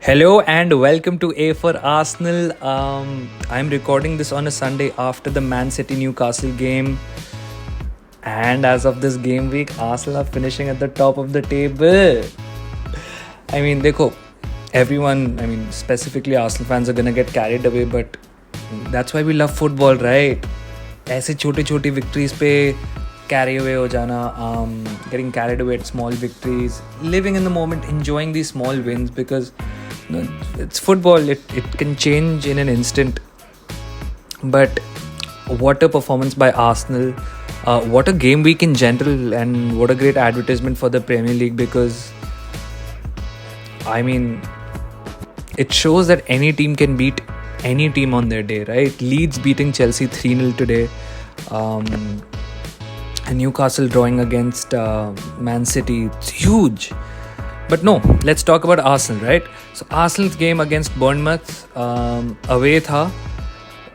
Hello and welcome to A for Arsenal. I'm recording this on a Sunday after the Man City Newcastle game. And as of this game week, Arsenal are finishing at the top of the table. Dekho, specifically Arsenal fans are gonna get carried away, but that's why we love football, right? ऐसे छोटे छोटे victories पे carry away हो जाना, getting carried away at small victories, living in the moment, enjoying these small wins because it's football. It can change in an instant. But what a performance by Arsenal. What a game week in general, and what a great advertisement for the Premier League because it shows that any team can beat any team on their day, right? Leeds beating Chelsea 3-0 today. And Newcastle drawing against Man City. It's huge. But no, let's talk about Arsenal, right? So Arsenal's game against Bournemouth away tha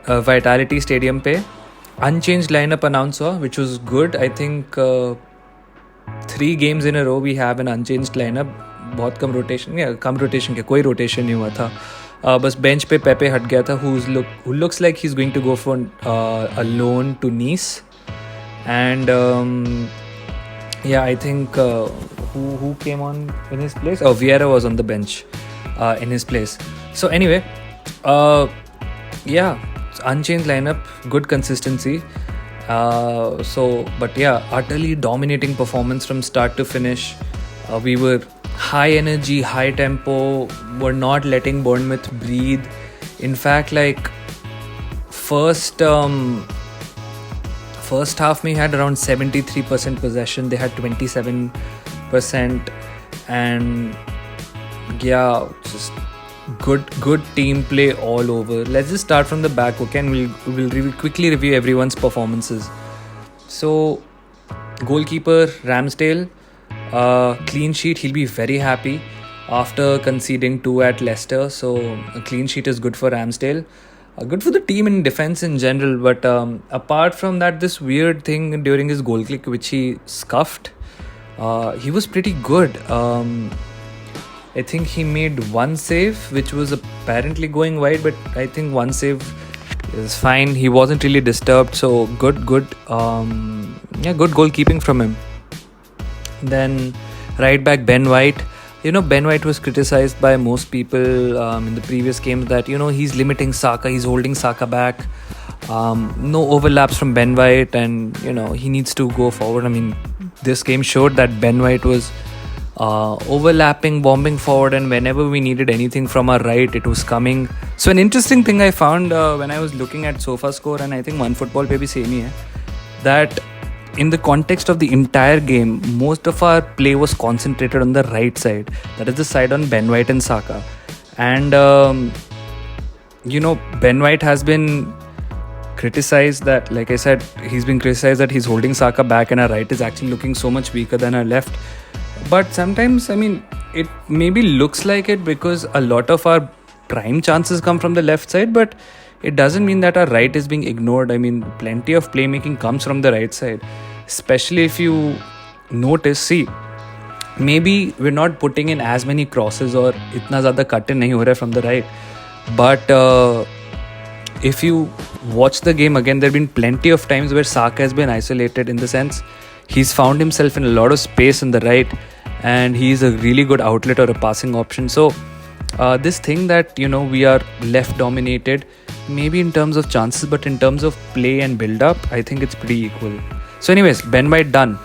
Vitality Stadium pe. Unchanged lineup announced हुआ, which was good. I think 3 games in a row we have an unchanged lineup. बहुत कम rotation के कोई rotation नहीं हुआ था. बस bench पे Pepe हट गया था, who looks like he's going to go for a loan to Nice. And I think who came on in his place? Oh, Vieira was on the bench in his place. So anyway, unchanged lineup, good consistency. Utterly dominating performance from start to finish. We were high energy, high tempo. We're not letting Bournemouth breathe. In fact, first half we had around 73% possession. They had 27%, and just good team play all over. Let's just start from the back, okay? And we'll quickly review everyone's performances. So, goalkeeper Ramsdale, clean sheet. He'll be very happy after conceding 2 at Leicester. So, a clean sheet is good for Ramsdale. Good for the team in defense in general, but apart from that, this weird thing during his goal kick which he scuffed, he was pretty good. I think he made one save which was apparently going wide, but I think one save is fine. He wasn't really disturbed, so good goalkeeping from him. Then right back Ben White. Ben White was criticized by most people in the previous games that, he's limiting Saka, he's holding Saka back. No overlaps from Ben White, and, he needs to go forward. This game showed that Ben White was overlapping, bombing forward, and whenever we needed anything from our right, it was coming. So an interesting thing I found when I was looking at SofaScore, and I think OneFootball pe bhi same hi hai, that in the context of the entire game, most of our play was concentrated on the right side. That is the side on Ben White and Saka. And, Ben White has been criticized that, like I said, he's been criticized that he's holding Saka back and our right is actually looking so much weaker than our left. But sometimes, it maybe looks like it because a lot of our prime chances come from the left side, but it doesn't mean that our right is being ignored. Plenty of playmaking comes from the right side. Especially if you notice, maybe we're not putting in as many crosses or itna zyada cut-in nahi ho raha hai from the right. But if you watch the game again, there have been plenty of times where Saka has been isolated, in the sense he's found himself in a lot of space on the right, and he's a really good outlet or a passing option. So this thing that, we are left dominated, maybe in terms of chances, but in terms of play and build up, I think it's pretty equal. So anyways, Ben White done.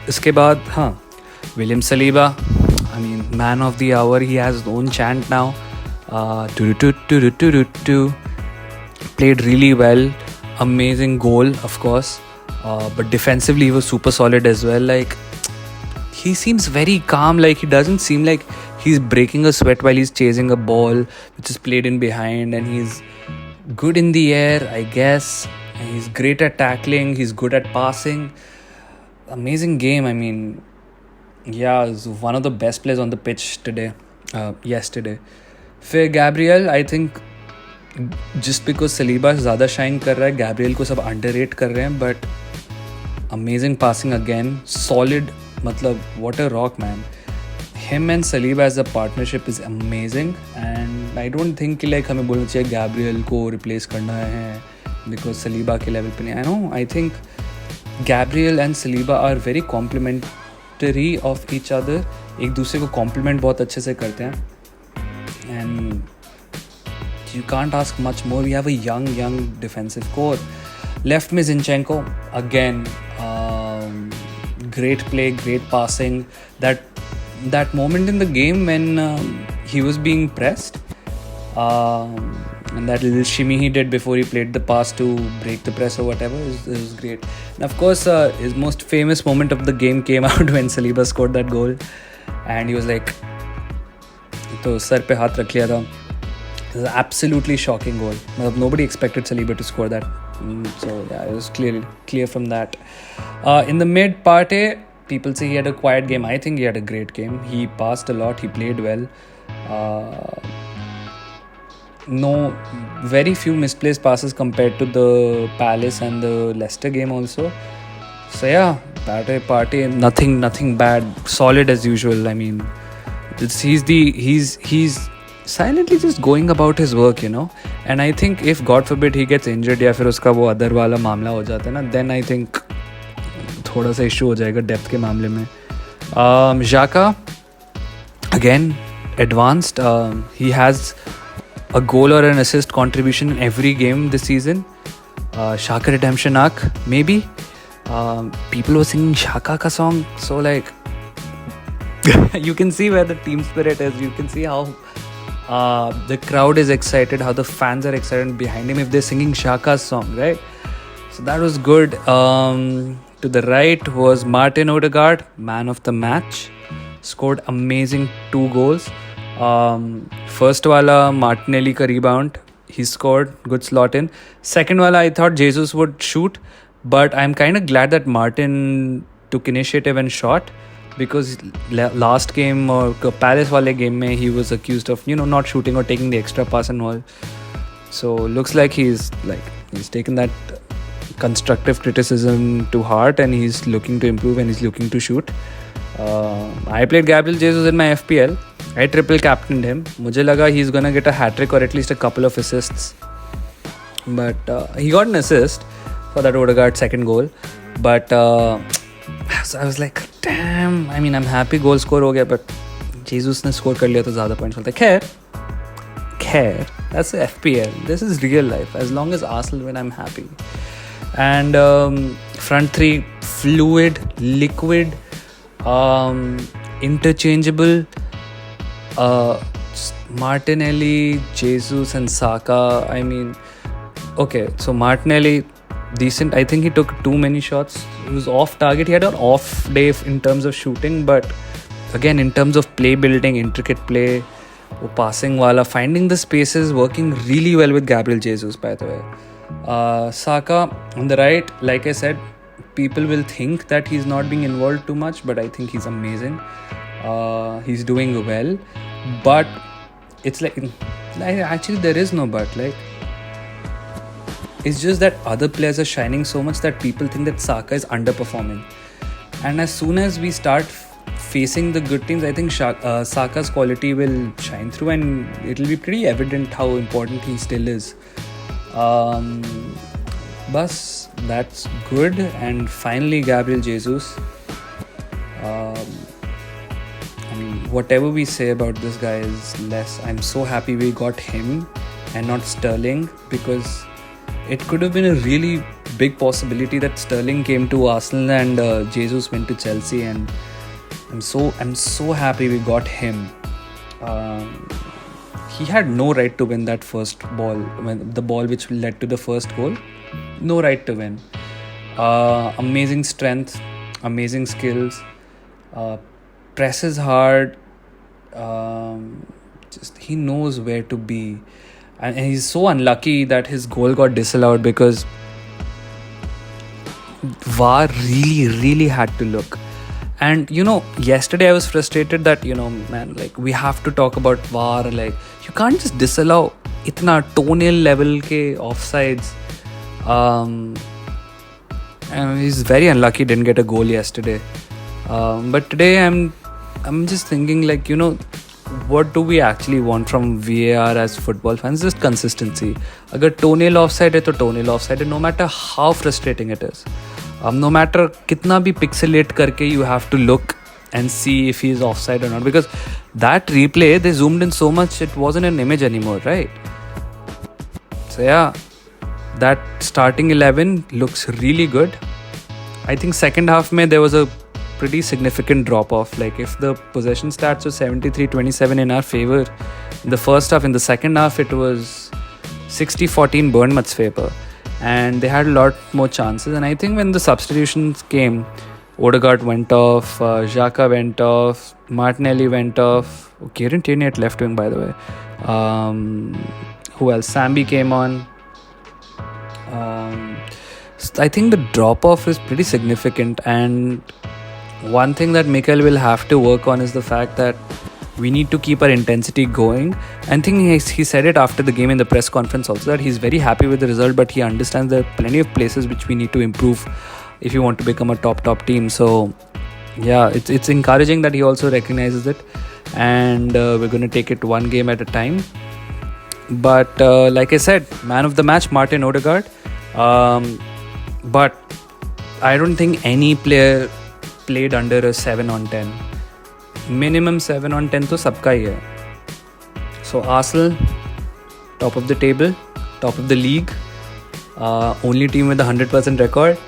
Iske baad, William Saliba, man of the hour. He has his own chant now. Played really well. Amazing goal, of course. But defensively, he was super solid as well. He seems very calm. He doesn't seem like he's breaking a sweat while he's chasing a ball which is played in behind, and he's good in the air, I guess. He's great at tackling. He's good at passing. Amazing game. It's one of the best players on the pitch yesterday. For Gabriel, I think just because Saliba ज़्यादा shine कर रहा है, Gabriel को सब underrate कर रहे हैं, but amazing passing again. Solid, what a rock, man. him and Saliba as a partnership is amazing, and I don't think कि like हमें बोलना चाहिए Gabriel को replace करना है because Saliba के level पे नहीं. I know, I think Gabriel and Saliba are very complementary of each other. एक दूसरे को compliment बहुत अच्छे से करते हैं, and you can't ask much more. We have a young defensive core. Left में Zinchenko again, great play, great passing. That moment in the game when he was being pressed, and that little shimmy he did before he played the pass to break the press or whatever, it was great. And of course, his most famous moment of the game came out when Saliba scored that goal, and he was like, तो sir पे हाथ रख लिया था. It was an absolutely shocking goal. Nobody expected Saliba to score that. So yeah, it was clear from that. In the mid, Partey, people say he had a quiet game. I think he had a great game. He passed a lot. He played well. No, very few misplaced passes compared to the Palace and the Leicester game also. So yeah, Partey, nothing bad. Solid as usual. I mean, he's silently just going about his work, you know. And I think if God forbid he gets injured या फिर उसका वो other वाला मामला हो जाता है ना, then I think थोड़ा सा issue हो जाएगा depth के मामले में. Shaka, again, advanced. He has a goal or an assist contribution in every game this season. Shaka redemption arc, maybe. People were singing Shaka ka song, so like you can see where the team spirit is. You can see how the crowd is excited, how the fans are excited behind him if they're singing Shaka's song, right? So that was good. To the right was Martin Odegaard, man of the match. Scored amazing 2 goals. First wala Martinelli ka rebound, he scored, good slot in. Second wala I thought Jesus would shoot, but I'm kind of glad that Martin took initiative and shot, because last game or Palace wale game mein he was accused of, you know, not shooting or taking the extra pass and all. So looks like he's taken that constructive criticism to heart, and he's looking to improve and he's looking to shoot. I played Gabriel Jesus in my FPL. I triple captained him. Mujhe laga he's gonna get a hat-trick or at least a couple of assists, but he got an assist for that Odegaard second goal. But so I was like, damn, I mean, I'm happy goal score हो गया, but Jesus ने score कर लिया तो ज़्यादा points मिलते. खैर, that's the FPL. This is real life. As long as Arsenal win, I'm happy. And front three, fluid, liquid, interchangeable. Martinelli, Jesus and Saka. I mean, okay, so Martinelli, decent. I think he took too many shots. He was off target. He had an off day in terms of shooting, but again, in terms of play building, intricate play, passing wala, finding the spaces, working really well with Gabriel Jesus, by the way. Saka on the right, like I said, people will think that he's not being involved too much, but I think he's amazing. He's doing well, but it's like actually there is no but. Like, it's just that other players are shining so much that people think that Saka is underperforming. And as soon as we start facing the good teams, I think Saka's quality will shine through, and it'll be pretty evident how important he still is. Bas, that's good. And finally, Gabriel Jesus. I mean, whatever we say about this guy is less. I'm so happy we got him and not Sterling, because it could have been a really big possibility that Sterling came to Arsenal and Jesus went to Chelsea, and I'm so happy we got him. He had no right to win that first ball, the ball which led to the first goal. No right to win. Amazing strength, amazing skills, presses hard. Just he knows where to be. And he's so unlucky that his goal got disallowed, because VAR really had to look. And you know, yesterday I was frustrated that, you know, man, like, we have to talk about VAR. Like, you can't just disallow itna toenail level ke offsides. And he's very unlucky, didn't get a goal yesterday. But today I'm I'm just thinking, like, what do we actually want from VAR as football fans? Just consistency. Agar toenail offside hai to toenail offside hai, no matter how frustrating it is. No matter kitna bhi pixelate karke you have to look and see if he is offside or not, because that replay, they zoomed in so much it wasn't an image anymore, right? So yeah, that starting 11 looks really good. I think second half mein there was a pretty significant drop off. Like, if the possession stats were 73-27 in our favor in the first half, in the second half it was 60-14 Bournemouth's favor, and they had a lot more chances. And I think when the substitutions came, Odegaard went off, Shaka went off, Martinelli went off, Kieran Tierney at left wing, by the way. Who else? Sambi came on. I think the drop off is pretty significant, and one thing that Mikel will have to work on is the fact that we need to keep our intensity going. I think he said it after the game in the press conference also, that he's very happy with the result, but he understands there are plenty of places which we need to improve if you want to become a top team. So yeah, it's encouraging that he also recognizes it, and we're going to take it one game at a time. But like I said, man of the match, Martin Odegaard. But I don't think any player played under a 7 on 10. Minimum 7 on 10 to sabka hi hai. So Arsenal, top of the table, top of the league, only team with a 100% record.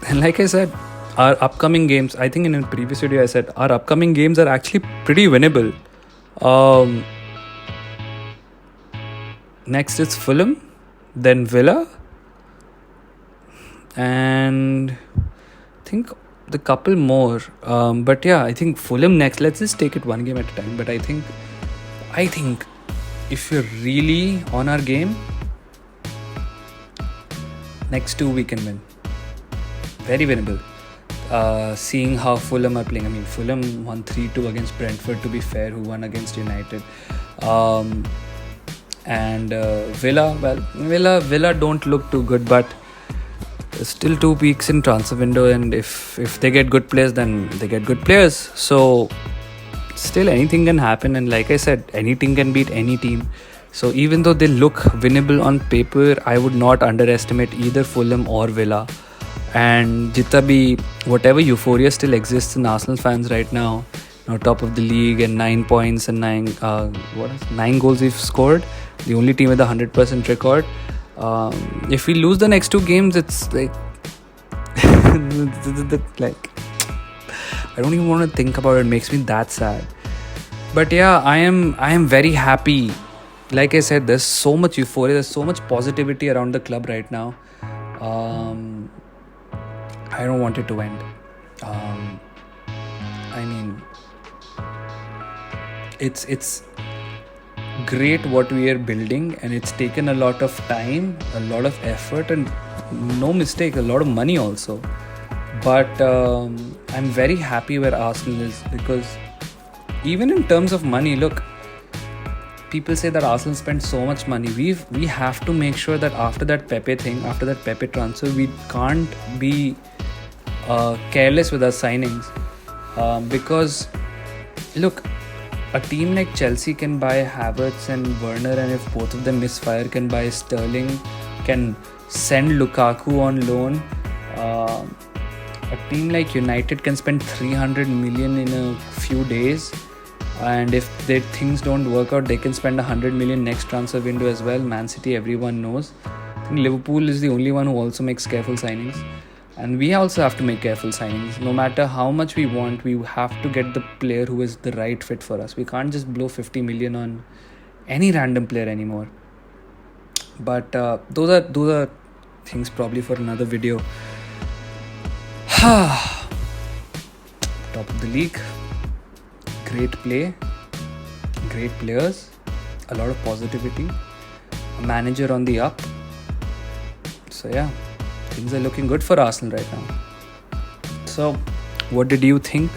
And like I said, our upcoming games, I think in a previous video I said, our upcoming games are actually pretty winnable. Next is Fulham, then Villa, and I think the couple more. But yeah, I think Fulham next. Let's just take it one game at a time. But I think if you're really on our game, next two we can win. Very winnable. Seeing how Fulham are playing. I mean, Fulham won 3-2 against Brentford, to be fair, who won against United. And Villa don't look too good, but still 2 weeks in transfer window, and if they get good players, then they get good players. So still anything can happen, and like I said, any team can beat any team. So even though they look winnable on paper, I would not underestimate either Fulham or Villa. And jitna bhi whatever euphoria still exists in Arsenal fans right now, top of the league and 9 points and 9 goals we've scored, the only team with a 100% record. If we lose the next 2 games, it's like like I don't even want to think about it. It makes me that sad. But yeah, I am very happy. Like I said, there's so much euphoria, there's so much positivity around the club right now. I don't want it to end. I mean, it's great what we are building, and it's taken a lot of time, a lot of effort, and no mistake, a lot of money also. But I'm very happy where Arsenal is, because even in terms of money, look, people say that Arsenal spent so much money. We have to make sure that after that Pepe transfer, we can't be careless with our signings, because look, a team like Chelsea can buy Havertz and Werner, and if both of them misfire, can buy Sterling, can send Lukaku on loan. A team like United can spend 300 million in a few days, and if their things don't work out, they can spend 100 million next transfer window as well. Man City, everyone knows. I think Liverpool is the only one who also makes careful signings, and we also have to make careful signings. No matter how much we want, we have to get the player who is the right fit for us. We can't just blow 50 million on any random player anymore. But those are things probably for another video. Top of the league, great play, great players, a lot of positivity, a manager on the up. So yeah, things are looking good for Arsenal right now. So what did you think?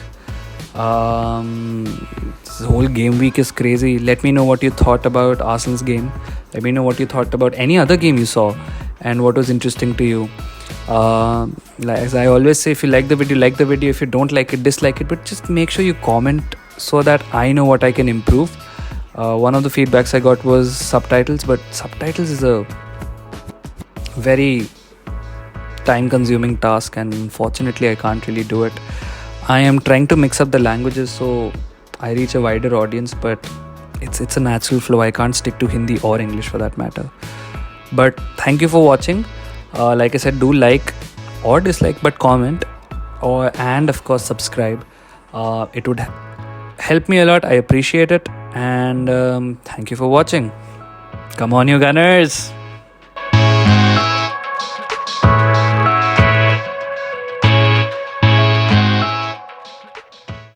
This whole game week is crazy. Let me know what you thought about Arsenal's game. Let me know what you thought about any other game you saw and what was interesting to you. As I always say, if you like the video, like the video. If you don't like it, dislike it. But just make sure you comment so that I know what I can improve. One of the feedbacks I got was subtitles, but subtitles is a very time-consuming task, and unfortunately, I can't really do it. I am trying to mix up the languages so I reach a wider audience, but it's a natural flow. I can't stick to Hindi or English for that matter. But thank you for watching. Like I said, do like or dislike, but comment and of course subscribe. It would help me a lot. I appreciate it, and thank you for watching. Come on, you Gunners!